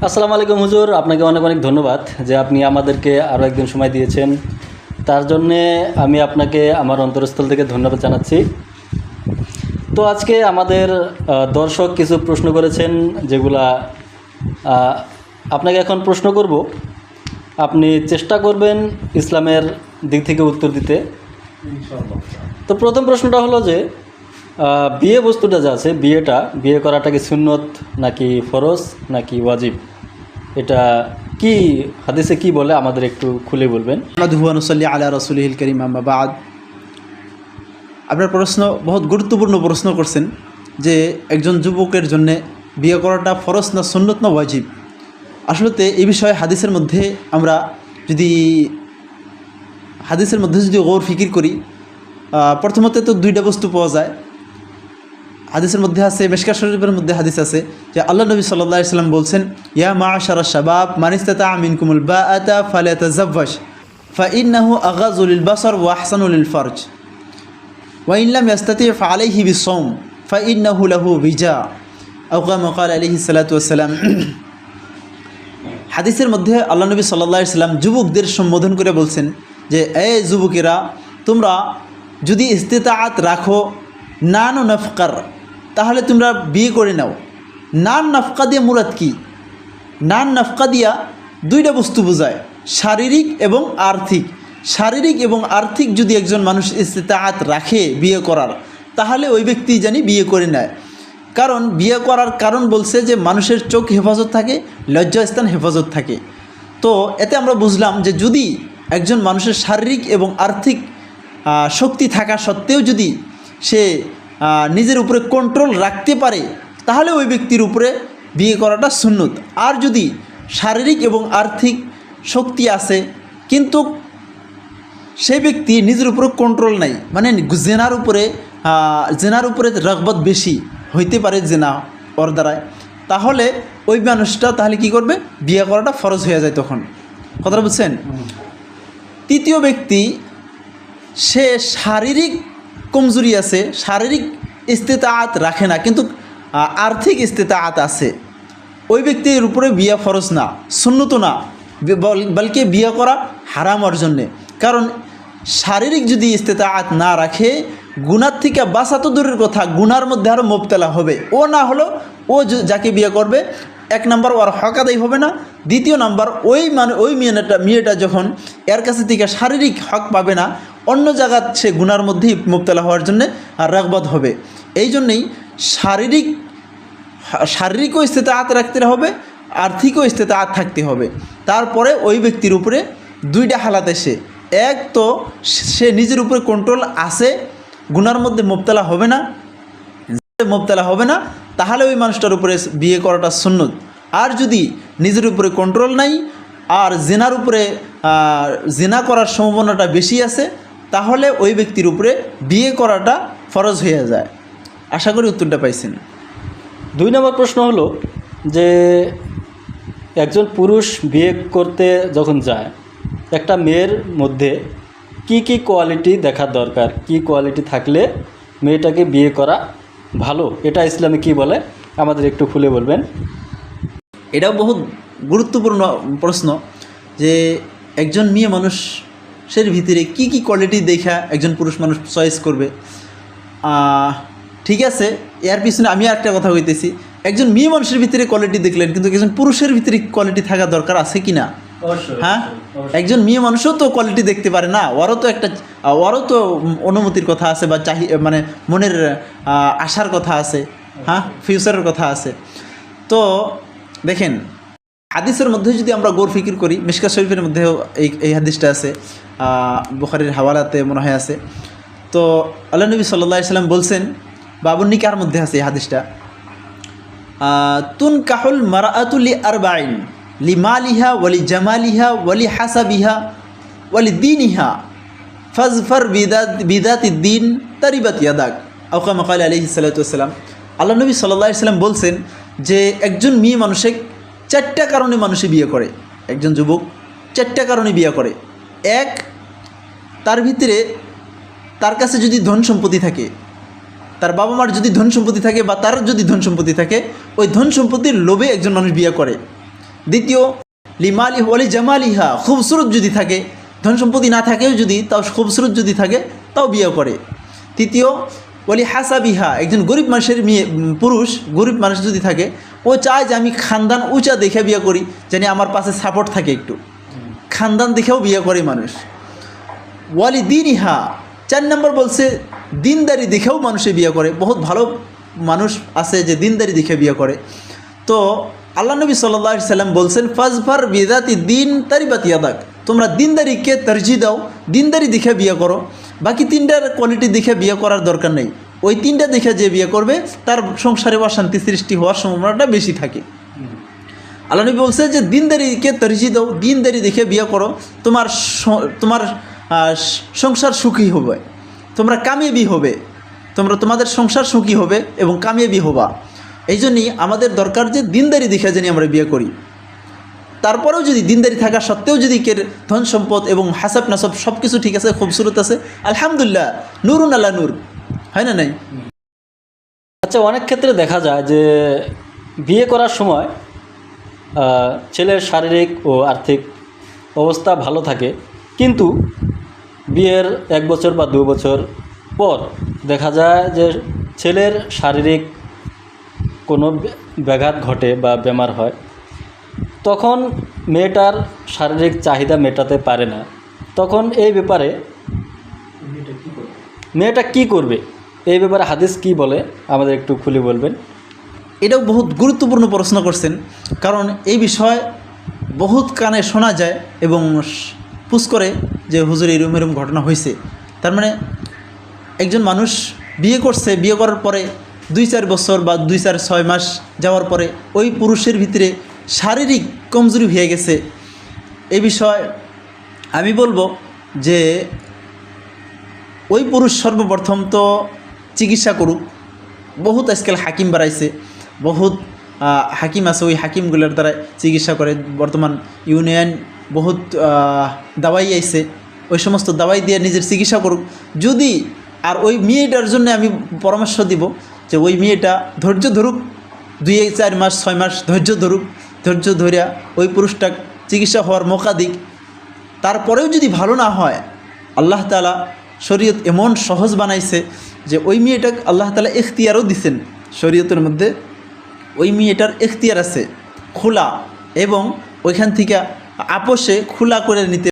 আসসালামু আলাইকুম হুজুর, আপনাকে অনেক অনেক ধন্যবাদ যে আপনি আমাদেরকে আরও একদিন সময় দিয়েছেন। তার জন্যে আমি আপনাকে আমার অন্তরস্থল থেকে ধন্যবাদ জানাচ্ছি। তো আজকে আমাদের দর্শক কিছু প্রশ্ন করেছেন, যেগুলা আপনাকে এখন প্রশ্ন করব। আপনি চেষ্টা করবেন ইসলামের দিক থেকে উত্তর দিতে। তো প্রথম প্রশ্নটা হলো যে বিয়ে বস্তুটা যা আছে, বিয়ে করাটা কি সুন্নত নাকি ফরজ নাকি ওয়াজিব? এটা কি হাদিসে কি বলে আমাদের একটু খুলে বলবেন? আহমদুল্লাহ আলা রসুলহিল করিম আম্মা বাদ। আপনার প্রশ্ন বহুত গুরুত্বপূর্ণ প্রশ্ন করছেন যে একজন যুবকের জন্য বিয়ে করাটা ফরজ না সুন্নত না ওয়াজিব। আসলে এই বিষয়ে হাদিসের মধ্যে আমরা যদি গৌর ফিকির করি, প্রথমত তো দুইটা বস্তু পাওয়া যায়। হাদিসের মধ্যে আছে, মিশকাত শরীফের মধ্যে হাদিস আছে যে আল্লাহ নবী সাল্লাল্লাহু আলাইহি সাল্লাম বলছেন, ইয়া মাআশারা শাবাব মান ইসতাতা মিনকুমুল বাআতা ফালিয়াতাযাওয়াজ ফাইন্নাহু আগাযু লিল বাসার ওয়া আহসানু লিল ফারজ ওয়া ইন লাম ইয়াস্তাতি ফাআলাইহি বিসসাওম ফাইন্নাহু লাহু বিজা আও কামা ক্বালা আলাইহিস সালাতু ওয়াস সালাম। হাদিসের মধ্যে আল্লাহ নবী সাল্লাল্লাহু আলাইহি সাল্লাম যুবকদের সম্বোধন করে বলছেন যে এ যুবকেরা, তোমরা যদি ইস্তিতাআত রাখো নান ও নফকার, তাহলে তোমরা বিয়ে করে নাও। নান নফকা দিয়ে মুরাদ কি? নান নফকা দিয়া দুইটা বস্তু বোঝায়, শারীরিক এবং আর্থিক। শারীরিক এবং আর্থিক যদি একজন মানুষ ইস্তিতাআত রাখে বিয়ে করার, তাহলে ওই ব্যক্তি জানি বিয়ে করে নেয়। কারণ বিয়ে করার কারণ বলছে যে মানুষের চোখ হেফাজত থাকে, লজ্জাস্থান হেফাজত থাকে। তো এতে আমরা বুঝলাম যে যদি একজন মানুষের শারীরিক এবং আর্থিক শক্তি থাকা সত্ত্বেও যদি সে নিজের উপরে কন্ট্রোল রাখতে পারে, তাহলে ওই ব্যক্তির উপরে বিয়ে করাটা সুন্নত। আর যদি শারীরিক এবং আর্থিক শক্তি আছে কিন্তু সেই ব্যক্তি নিজের উপরে কন্ট্রোল নাই, মানে জেনার উপরে রগবত বেশি হইতে পারে জেনা ওর দ্বারায়, তাহলে ওই মানুষটা তাহলে কি করবে? বিয়ে করাটা ফরজ হয়ে যায় তখন। কথাটা বুঝছেন? তৃতীয় ব্যক্তি, সে শারীরিক কমজোরি আছে, শারীরিক ইস্তিতাআত রাখে না কিন্তু আর্থিক ইস্তিতাআত আছে, ওই ব্যক্তির উপরে বিয়ে ফরজ না, সুন্নত না, বলকে বিয়ে করা হারাম ওর জন্যে। কারণ শারীরিক যদি ইস্তিতাআত না রাখে, গুনার থেকে বাঁচা তো দূরের কথা, গুনার মধ্যে আরও মুবতলা হবে। ও না হলো ও যাকে বিয়ে করবে, এক নম্বর ওর হক আদায় হবে না, দ্বিতীয় নম্বর ওই মেয়েটা যখন এর কাছে থেকে শারীরিক হক পাবে না, অন্য জায়গা সে গুনার মধ্যেই মুবতলা হওয়ার জন্য আর রাগবত হবে। এই জন্যেই শারীরিকও ইস্তিতাআত রাখতে হবে, আর্থিকও ইস্তিতাআত থাকতে হবে। তারপরে ওই ব্যক্তির উপরে দুইটা হালাত এসে, এক তো সে নিজের উপরে কন্ট্রোল আছে, গুনার মধ্যে মুবতলা হবে না, তাহলে ওই মানুষটার উপরে বিয়ে করাটা সুন্নত। আর যদি নিজের উপরে কন্ট্রোল নাই আর জিনা করার সম্ভাবনাটা বেশি আছে, তাহলে ওই ব্যক্তির উপরে বিয়ে করাটা ফরজ হয়ে যায়। আশা করি উত্তরটা পাইছেন। 2 নম্বর প্রশ্ন হলো যে একজন পুরুষ বিয়ে করতে যখন যায়, একটা মেয়ের মধ্যে কি কি কোয়ালিটি দেখার দরকার, কি কোয়ালিটি থাকলে মেয়েটাকে বিয়ে করা ভালো, এটা ইসলামে কি বলে আমাদের একটু খুলে বলবেন? এটাও বহুত গুরুত্বপূর্ণ প্রশ্ন যে একজন মেয়ে মানুষের ভিতরে কি কি কোয়ালিটি দেখা একজন পুরুষ মানুষ চয়েস করবে। ঠিক আছে, এর পিছনে আমি একটা কথা কইতেছি, একজন মেয়ে মানুষের ভিতরে কোয়ালিটি দেখলেন, কিন্তু একজন পুরুষের ভিতরে কোয়ালিটি থাকা দরকার আছে কি না? হ্যাঁ, একজন মেয়ে মানুষও তো কোয়ালিটি দেখতে পারে না, ওরও তো অনুমতির কথা আছে, বা মানে মনের আশার কথা আছে, হ্যাঁ, ফিউচারের কথা আছে। তো দেখেন, হাদিসের মধ্যে যদি আমরা গৌর ফিকির করি, মিশকাত শরীফের মধ্যেও এই হাদিসটা আছে, বুখারীর হাওয়ালাতে মনে হয় আছে। তো আল্লাহ নবী সাল্লাল্লাহু আলাইহি সাল্লাম বলছেন, বাবুন নিকার মধ্যে আছে এই হাদিসটা, তুন কাহুল মারাআতু লি আরবাইন লিমালিহা ওয়ালি জামালিহা ওয়ালি হাসাবিহা ওয়ালি দীনিহা ফাজফার বিদাতিদ্দিন তারিবাত ইয়াদাক আও কামা ক্বালা আলাইহিস সালাতু ওয়াস সালাম। আল্লাহ নবী সাল্লাল্লাহু আলাইহি সাল্লাম বলছেন যে একজন মেয়ে মানুষে 4টা কারণে মানুষে বিয়ে করে, একজন যুবক 4টা কারণে বিয়ে করে। এক, তার ভিতরে তার কাছে যদি ধন সম্পত্তি থাকে, তার বাবা মার যদি ধন সম্পত্তি থাকে বা তার যদি ধন সম্পত্তি থাকে, ওই ধন সম্পত্তির লোভে একজন মানুষ বিয়ে করে। দ্বিতীয় লিমালি ওয়ালি জামালিহা, খুবসুরত যদি থাকে, ধন সম্পত্তি না থাকেও যদি তাও খুবসুরত যদি থাকে তাও বিয়ে করে। তৃতীয় ওয়ালি হাসাবিহা, একজন গরিব মানুষের মেয়ে পুরুষ গরিব মানুষ যদি থাকে, ও চায় যে আমি খানদান উঁচা দেখে বিয়ে করি, জানি আমার পাশে সাপোর্ট থাকে, একটু খানদান দেখেও বিয়ে করে মানুষ। ওয়ালি দিনইহা, 4 নম্বর বলছে দিনদারি দেখেও মানুষে বিয়ে করে। বহুত ভালো মানুষ আছে যে দিনদারি দেখে বিয়ে করে। তো আল্লাহ নবী সাল্লাল্লাহু আলাইহি সাল্লাম বলছেন ফাজফার বিদাতি দিন তারিবাতি ইয়াদাক, তোমরা দিনদারিকে তরজিহ দাও, দিনদারি দেখে বিয়ে করো। বাকি 3টার কোয়ালিটি দেখে বিয়ে করার দরকার নেই। ওই 3টা দেখে যে বিয়ে করবে তার সংসারে অশান্তি সৃষ্টি হওয়ার সম্ভাবনাটা বেশি থাকে। আল্লাহ নবী বলছে যে দিনদারিকে তরজিহ দাও, দিনদারি দেখে বিয়ে করো, তোমার সংসার সুখী হবে, তোমরা কামিয়াবি হবে, তোমাদের সংসার সুখী হবে এবং কামিয়াবি হবা। এই জন্যই আমাদের দরকার যে দিনদারি দেখে জানি আমরা বিয়ে করি। তারপরেও যদি দিনদারি থাকা সত্ত্বেও যদি কে ধন সম্পদ এবং হাসাব নাসব সব কিছু ঠিক আছে, খুবসুরত আছে, আলহামদুলিল্লাহ, নুরুন আল্লাহ নূর, হয় না নাই? আচ্ছা, অনেক ক্ষেত্রে দেখা যায় যে বিয়ে করার সময় ছেলের শারীরিক ও আর্থিক অবস্থা ভালো থাকে, কিন্তু বিয়ের 1 বছর বা 2 বছর পর দেখা যায় যে ছেলের শারীরিক কোনো ব্যাঘাত ঘটে বা বেমার হয়, তখন মেয়েটার শারীরিক চাহিদা মেটাতে পারে না। তখন এই ব্যাপারে মেয়েটা কি করবে, এই ব্যাপারে হাদিস কি বলে আমাদের একটু খুলে বলবেন? এটাও বহুত গুরুত্বপূর্ণ প্রশ্ন করছেন, কারণ এই বিষয় বহুত কানে শোনা যায় এবং পুষ করে যে হুজুর এরম এরম ঘটনা হয়েছে। তার মানে একজন মানুষ বিয়ে করছে, বিয়ে করার পরে 2-4 বছর বা 2-4-6 মাস যাওয়ার পরে ওই পুরুষের ভিতরে শারীরিক কমজোরি হয়ে গেছে। এই বিষয় আমি বলবো যে ওই পুরুষ সর্বপ্রথম তো চিকিৎসা করুক। বহুত আজকাল হাকিম বাড়াইছে, বহুত হাকিম আছে, ওই হাকিমগুলোর দ্বারা চিকিৎসা করে। বর্তমান ইউনিয়ন বহুত দাওয়াই আইছে, ওই সমস্ত দাওয়াই দিয়ে নিজের চিকিৎসা করুক। যদি আর ওই মেয়েটার জন্য আমি পরামর্শ দিব যে ওই মেয়েটা ধৈর্য ধরুক, 2-4 মাস 6 মাস ধৈর্য ধরুক, ধৈর্য ধরিয়া ওই পুরুষটা চিকিৎসা হওয়ার মৌকা দিক। তারপরেও যদি ভালো না হয়, আল্লাহ তাআলা শরীয়ত এমন সহজ বানাইছে যে ওই মেয়েটা আল্লাহ তাআলা ইখতিয়ারও দিছেন শরীয়তের মধ্যে। ওই মেয়েটার ইখতিয়ার আছে খোলা, এবং ওইখান থেকে আপোষে খোলা করে নিতে